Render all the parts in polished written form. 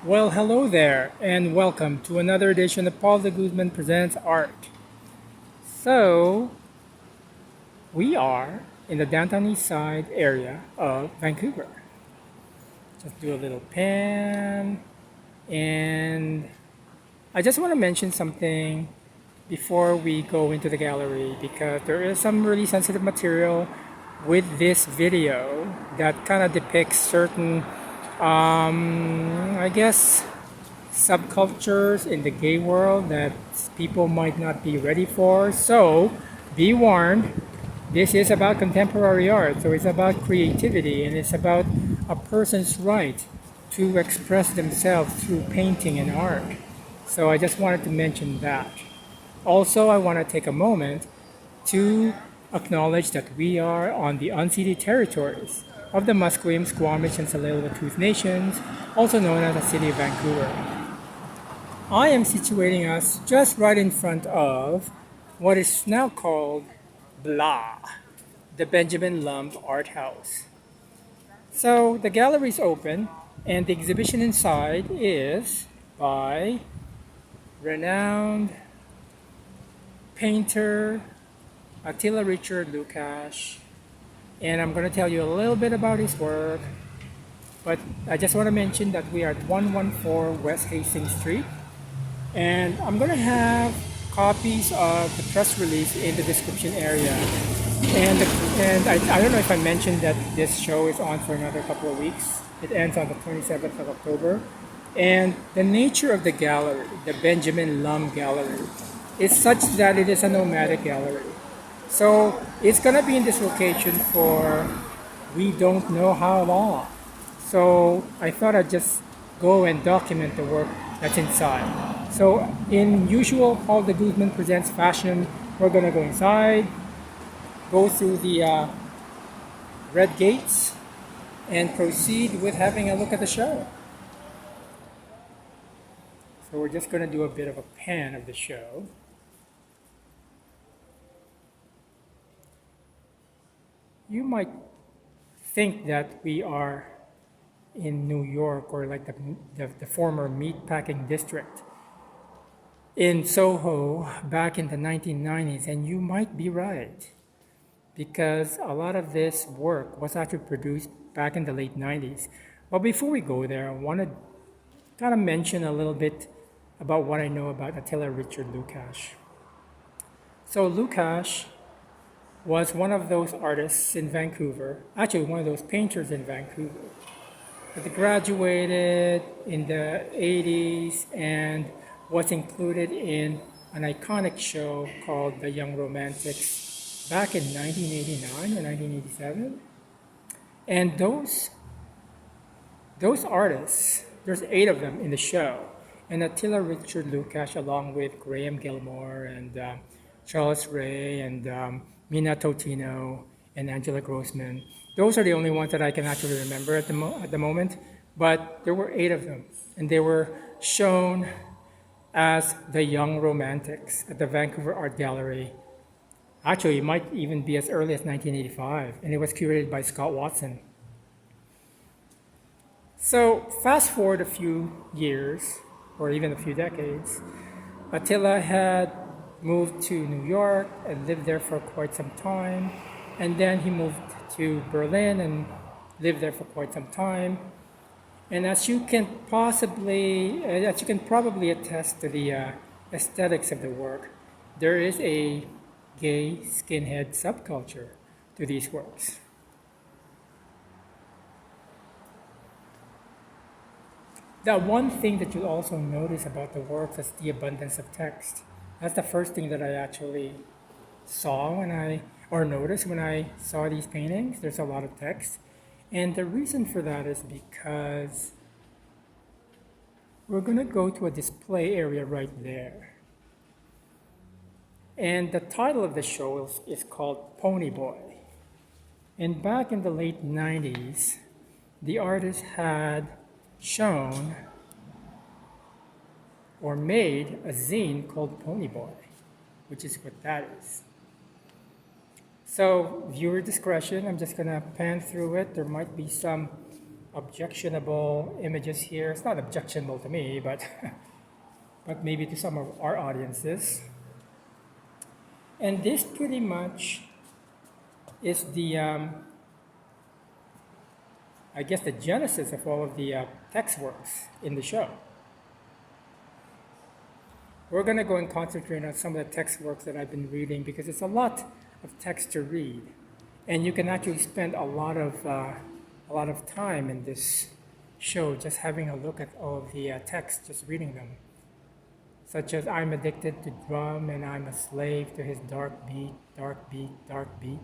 Well, hello there, and welcome to another edition of Paul de Guzman Presents Art. So, we are in the downtown east side area of Vancouver. Just do a little pan, and I just want to mention something before we go into the gallery because there is some really sensitive material with this video that kind of depicts certain, I guess, subcultures in the gay world that people might not be ready for. So be warned, this is about contemporary art. So it's about creativity and it's about a person's right to express themselves through painting and art. So I just wanted to mention that. Also, I want to take a moment to acknowledge that we are on the unceded territories of the Musqueam, Squamish, and Tsleil-Waututh nations, also known as the city of Vancouver. I am situating us just right in front of what is now called Blah, the Benjamin Lumb Art House. So the gallery is open, and the exhibition inside is by renowned painter Attila Richard Lukacs, and I'm going to tell you a little bit about his work. But I just want to mention that we are at 114 West Hastings Street. And I'm going to have copies of the press release in the description area. And I don't know if I mentioned that this show is on for another couple of weeks. It ends on the 27th of October. And the nature of the gallery, the Benjamin Lumb Gallery, is such that it is a nomadic gallery. So it's going to be in this location for we don't know how long. So I thought I'd just go and document the work that's inside. So in usual Paul de Guzman Presents fashion, we're going to go inside, go through the red gates, and proceed with having a look at the show. So we're just going to do a bit of a pan of the show. You might think that we are in New York or like the former meatpacking district in Soho back in the 1990s, and you might be right because a lot of this work was actually produced back in the late 90s. But before we go there, I want to kind of mention a little bit about what I know about Attila Richard Lukacs. So Lukacs was one of those artists in Vancouver, actually one of those painters in Vancouver, that graduated in the 80s and was included in an iconic show called The Young Romantics back in 1989 or 1987. And those artists, there's 8 of them in the show. And Attila Richard Lukacs, along with Graham Gilmore and Charles Ray and Mina Totino and Angela Grossman. Those are the only ones that I can actually remember at the moment. But there were 8 of them. And they were shown as the Young Romantics at the Vancouver Art Gallery. Actually, it might even be as early as 1985, and it was curated by Scott Watson. So fast forward a few years, or even a few decades, Attila had moved to New York and lived there for quite some time, and then he moved to Berlin and lived there for quite some time. And as you can probably attest to the aesthetics of the work, there is a gay skinhead subculture to these works. The one thing that you'll also notice about the works is the abundance of text. That's the first thing that I actually noticed when I saw these paintings. There's a lot of text. And the reason for that is because we're going to go to a display area right there. And the title of the show is called Pony Boi. And back in the late 90s, the artist had shown or made a zine called Pony Boi, which is what that is. So viewer discretion, I'm just gonna pan through it. There might be some objectionable images here. It's not objectionable to me, but but maybe to some of our audiences. And this pretty much is the, I guess, the genesis of all of the text works in the show. We're going to go and concentrate on some of the text works that I've been reading because it's a lot of text to read, and you can actually spend a lot of time in this show just having a look at all of the text, just reading them, such as "I'm addicted to drum and I'm a slave to his dark beat, dark beat, dark beat."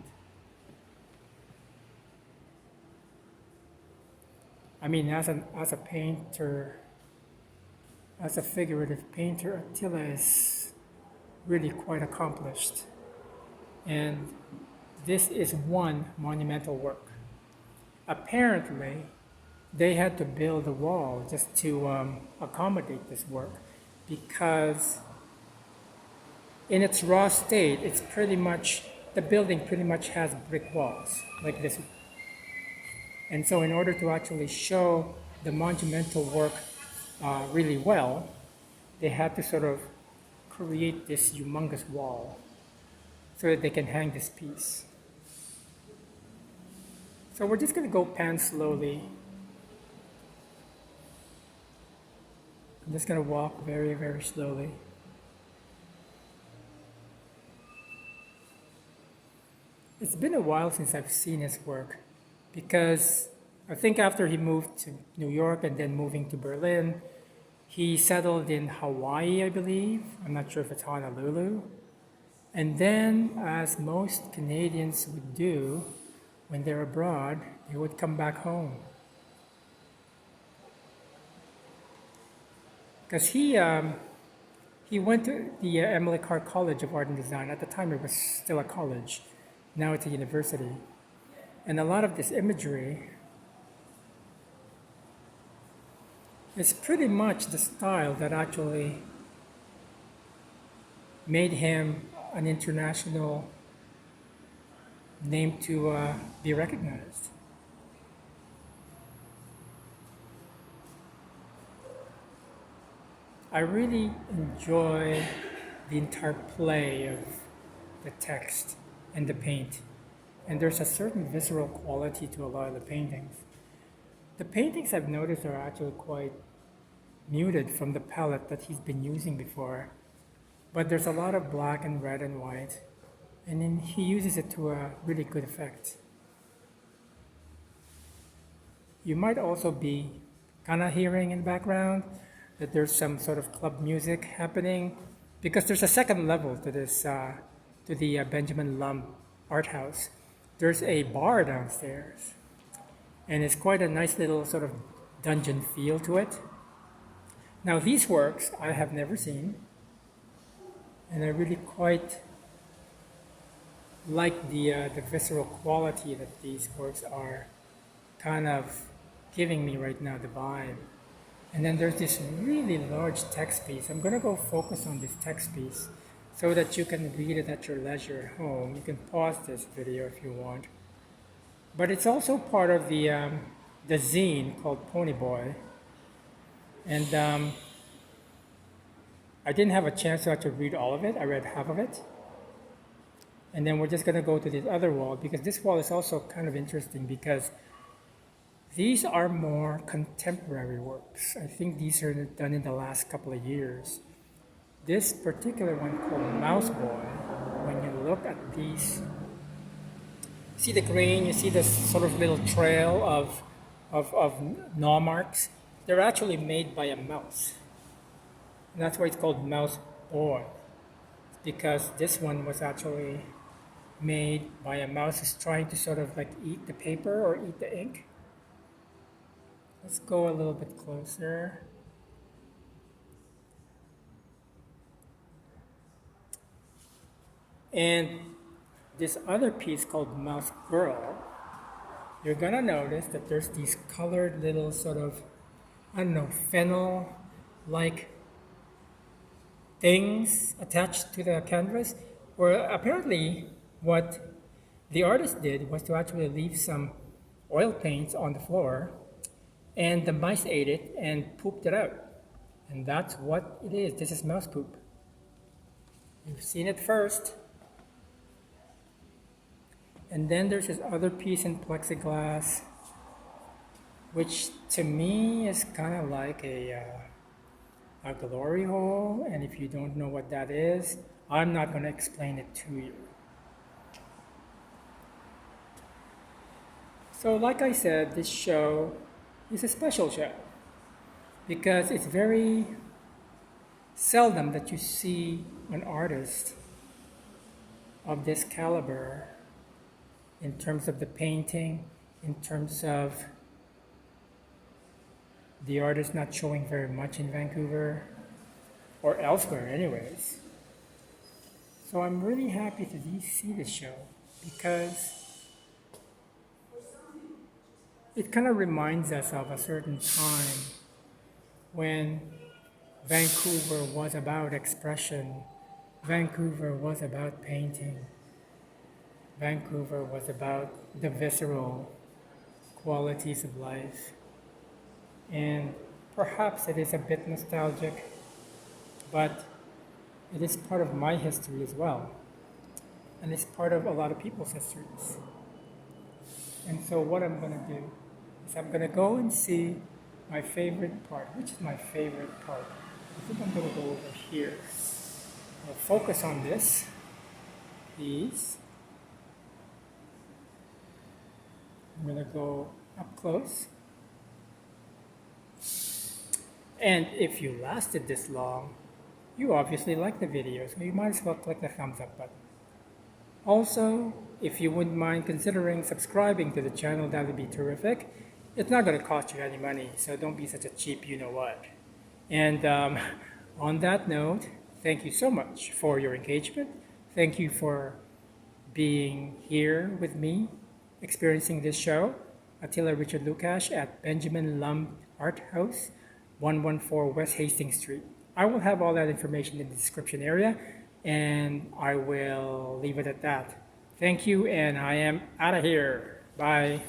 I mean, as a painter, as a figurative painter, Attila is really quite accomplished. And this is one monumental work. Apparently, they had to build a wall just to accommodate this work because in its raw state, it's pretty much, the building pretty much has brick walls like this. And so in order to actually show the monumental work really well, they had to sort of create this humongous wall so that they can hang this piece. So we're just going to go pan slowly. I'm just going to walk very, very slowly. It's been a while since I've seen his work because I think after he moved to New York and then moving to Berlin, he settled in Hawaii, I believe. I'm not sure if it's Honolulu. And then, as most Canadians would do when they're abroad, they would come back home. Because he went to the Emily Carr College of Art and Design. At the time, it was still a college. Now it's a university. And a lot of this imagery is pretty much the style that actually made him an international name to be recognized. I really enjoy the entire play of the text and the paint. And there's a certain visceral quality to a lot of the paintings. The paintings I've noticed are actually quite muted from the palette that he's been using before. But there's a lot of black and red and white. And then he uses it to a really good effect. You might also be kind of hearing in the background that there's some sort of club music happening because there's a second level to this, to the Benjamin Lumb art house. There's a bar downstairs, and it's quite a nice little sort of dungeon feel to it. Now these works I have never seen, and I really quite like the visceral quality that these works are kind of giving me right now, the vibe. And then there's this really large text piece. I'm going to go focus on this text piece so that you can read it at your leisure at home. You can pause this video if you want. But it's also part of the zine called Pony Boi. And I didn't have a chance to actually read all of it. I read half of it. And then we're just going to go to this other wall because this wall is also kind of interesting because these are more contemporary works. I think these are done in the last couple of years. This particular one called Mouse Boy, when you look at these, see the grain, you see this sort of little trail of gnaw marks. They're actually made by a mouse. And that's why it's called Mouse Boy, because this one was actually made by a mouse who's trying to sort of like eat the paper or eat the ink. Let's go a little bit closer. And this other piece called Mouse Girl, you're gonna notice that there's these colored little sort of, I don't know, fennel-like things attached to the canvas, where apparently what the artist did was to actually leave some oil paints on the floor And the mice ate it and pooped it out. And that's what it is. This is mouse poop. You've seen it first. And then there's this other piece in plexiglass, which to me is kind of like a glory hole. And if you don't know what that is, I'm not going to explain it to you. So like I said, this show is a special show because it's very seldom that you see an artist of this caliber in terms of the painting, in terms of the artist not showing very much in Vancouver or elsewhere anyways. So I'm really happy to see this show because it kind of reminds us of a certain time when Vancouver was about expression, Vancouver was about painting, Vancouver was about the visceral qualities of life. And perhaps it is a bit nostalgic, but it is part of my history as well. And it's part of a lot of people's histories. And so what I'm going to do is I'm going to go and see my favorite part. Which is my favorite part? I think I'm going to go over here. I'll focus on these. I'm going to go up close. And if you lasted this long, you obviously like the video, so you might as well click the thumbs up button. Also, if you wouldn't mind considering subscribing to the channel, that would be terrific. It's not going to cost you any money, so don't be such a cheap you-know-what. And on that note, thank you so much for your engagement. Thank you for being here with me, experiencing this show. Attila Richard Lukacs at Benjamin Lumb Art House, 114 West Hastings Street. I will have all that information in the description area, and I will leave it at that. Thank you, and I am out of here. Bye.